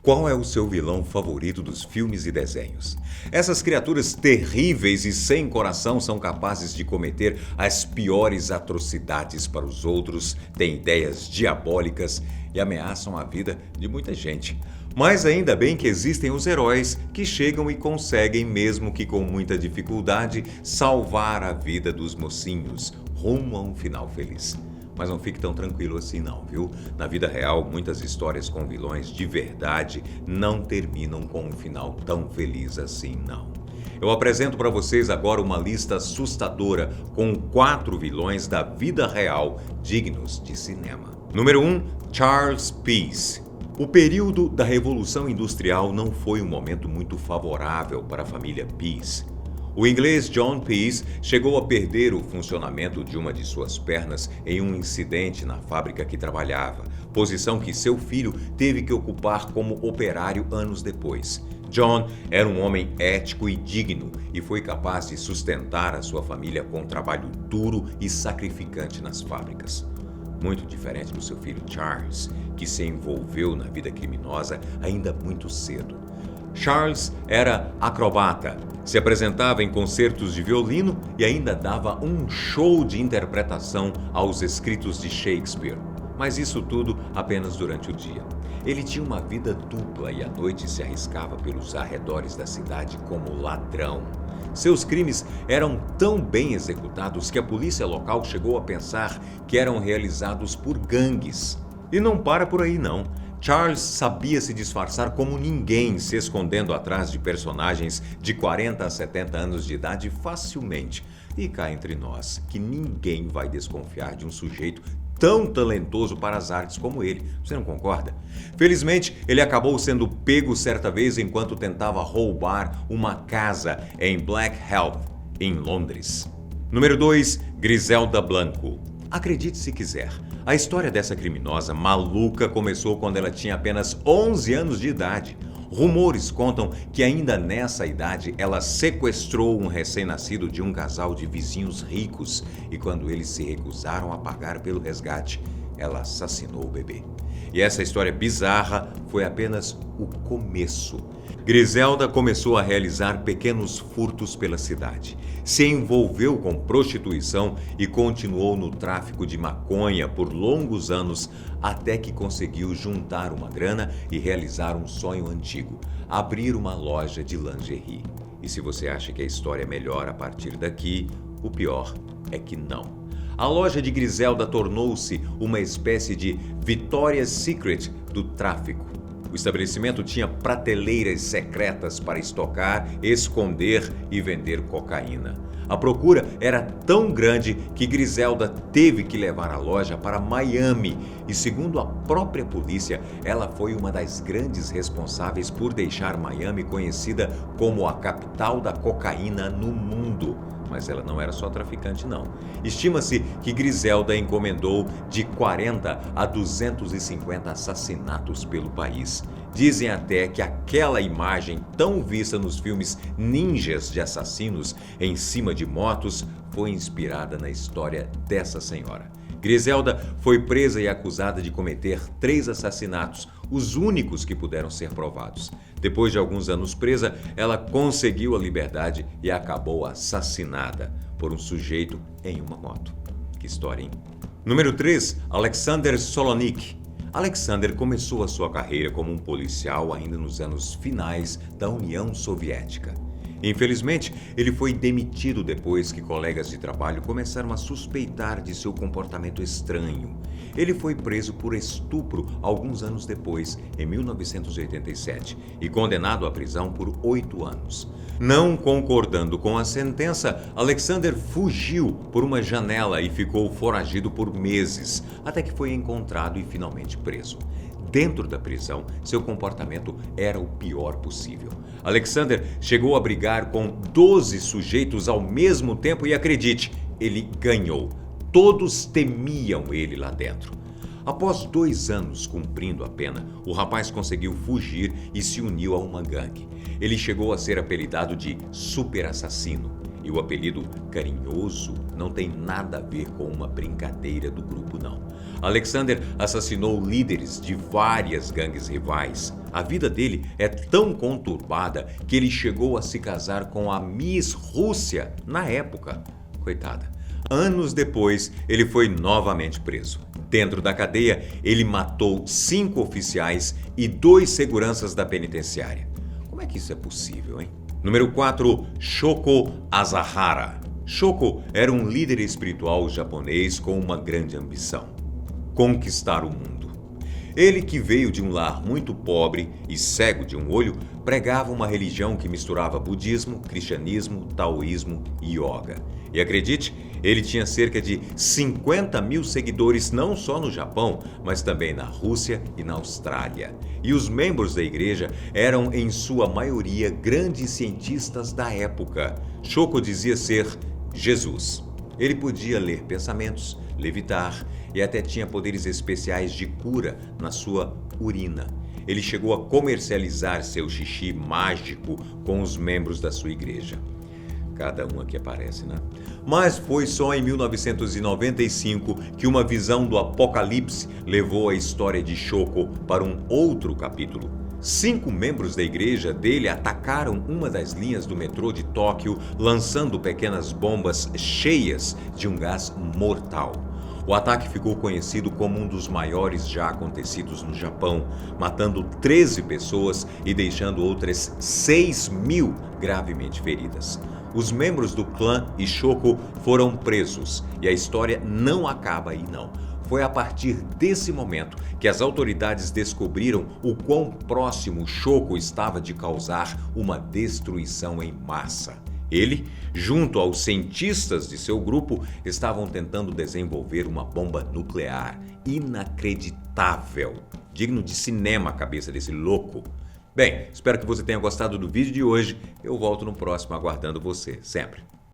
Qual é o seu vilão favorito dos filmes e desenhos? Essas criaturas terríveis e sem coração são capazes de cometer as piores atrocidades para os outros, têm ideias diabólicas e ameaçam a vida de muita gente. Mas ainda bem que existem os heróis que chegam e conseguem, mesmo que com muita dificuldade, salvar a vida dos mocinhos, rumo a um final feliz. Mas não fique tão tranquilo assim não, viu? Na vida real, muitas histórias com vilões de verdade não terminam com um final tão feliz assim não. Eu apresento para vocês agora uma lista assustadora com 4 vilões da vida real dignos de cinema. Número 1, Charles Peace. O período da Revolução Industrial não foi um momento muito favorável para a família Peace. O inglês John Peace chegou a perder o funcionamento de uma de suas pernas em um incidente na fábrica que trabalhava, posição que seu filho teve que ocupar como operário anos depois. John era um homem ético e digno e foi capaz de sustentar a sua família com um trabalho duro e sacrificante nas fábricas. Muito diferente do seu filho Charles, que se envolveu na vida criminosa ainda muito cedo. Charles era acrobata, se apresentava em concertos de violino e ainda dava um show de interpretação aos escritos de Shakespeare. Mas isso tudo apenas durante o dia. Ele tinha uma vida dupla e à noite se arriscava pelos arredores da cidade como ladrão. Seus crimes eram tão bem executados que a polícia local chegou a pensar que eram realizados por gangues. E não para por aí não. Charles sabia se disfarçar como ninguém, se escondendo atrás de personagens de 40 a 70 anos de idade facilmente. E cá entre nós, que ninguém vai desconfiar de um sujeito tão talentoso para as artes como ele. Você não concorda? Felizmente, ele acabou sendo pego certa vez enquanto tentava roubar uma casa em Blackheath, em Londres. Número 2, Griselda Blanco. Acredite se quiser, a história dessa criminosa maluca começou quando ela tinha apenas 11 anos de idade. Rumores contam que ainda nessa idade ela sequestrou um recém-nascido de um casal de vizinhos ricos e quando eles se recusaram a pagar pelo resgate, ela assassinou o bebê. E essa história bizarra foi apenas o começo. Griselda começou a realizar pequenos furtos pela cidade, se envolveu com prostituição e continuou no tráfico de maconha por longos anos até que conseguiu juntar uma grana e realizar um sonho antigo, abrir uma loja de lingerie. E se você acha que a história melhora a partir daqui, o pior é que não. A loja de Griselda tornou-se uma espécie de Victoria's Secret do tráfico. O estabelecimento tinha prateleiras secretas para estocar, esconder e vender cocaína. A procura era tão grande que Griselda teve que levar a loja para Miami e, segundo a própria polícia, ela foi uma das grandes responsáveis por deixar Miami conhecida como a capital da cocaína no mundo. Mas ela não era só traficante, não. Estima-se que Griselda encomendou de 40 a 250 assassinatos pelo país. Dizem até que aquela imagem tão vista nos filmes ninjas de assassinos em cima de motos foi inspirada na história dessa senhora. Griselda foi presa e acusada de cometer 3 assassinatos, os únicos que puderam ser provados. Depois de alguns anos presa, ela conseguiu a liberdade e acabou assassinada por um sujeito em uma moto. Que história, hein? Número 3, Alexander Solonik. Alexander começou a sua carreira como um policial ainda nos anos finais da União Soviética. Infelizmente, ele foi demitido depois que colegas de trabalho começaram a suspeitar de seu comportamento estranho. Ele foi preso por estupro alguns anos depois, em 1987, e condenado à prisão por 8 anos. Não concordando com a sentença, Alexander fugiu por uma janela e ficou foragido por meses, até que foi encontrado e finalmente preso. Dentro da prisão, seu comportamento era o pior possível. Alexander chegou a brigar com 12 sujeitos ao mesmo tempo e, acredite, ele ganhou. Todos temiam ele lá dentro. Após 2 anos cumprindo a pena, o rapaz conseguiu fugir e se uniu a uma gangue. Ele chegou a ser apelidado de super assassino. E o apelido Carinhoso não tem nada a ver com uma brincadeira do grupo, não. Alexander assassinou líderes de várias gangues rivais. A vida dele é tão conturbada que ele chegou a se casar com a Miss Rússia na época. Coitada. Anos depois, ele foi novamente preso. Dentro da cadeia, ele matou 5 oficiais e 2 seguranças da penitenciária. Como é que isso é possível, hein? Número 4, Shoko Asahara. Shoko era um líder espiritual japonês com uma grande ambição: conquistar o mundo. Ele, que veio de um lar muito pobre e cego de um olho, pregava uma religião que misturava budismo, cristianismo, taoísmo e yoga. E acredite, ele tinha cerca de 50 mil seguidores não só no Japão, mas também na Rússia e na Austrália. E os membros da igreja eram, em sua maioria, grandes cientistas da época. Shoko dizia ser Jesus. Ele podia ler pensamentos, levitar e até tinha poderes especiais de cura na sua urina. Ele chegou a comercializar seu xixi mágico com os membros da sua igreja. Cada um aqui aparece, né? Mas foi só em 1995 que uma visão do Apocalipse levou a história de Shoko para um outro capítulo. 5 membros da igreja dele atacaram uma das linhas do metrô de Tóquio, lançando pequenas bombas cheias de um gás mortal. O ataque ficou conhecido como um dos maiores já acontecidos no Japão, matando 13 pessoas e deixando outras 6 mil gravemente feridas. Os membros do clã e Shoko foram presos e a história não acaba aí, não. Foi a partir desse momento que as autoridades descobriram o quão próximo Shoko estava de causar uma destruição em massa. Ele, junto aos cientistas de seu grupo, estavam tentando desenvolver uma bomba nuclear inacreditável. Digno de cinema a cabeça desse louco. Bem, espero que você tenha gostado do vídeo de hoje. Eu volto no próximo aguardando você, sempre.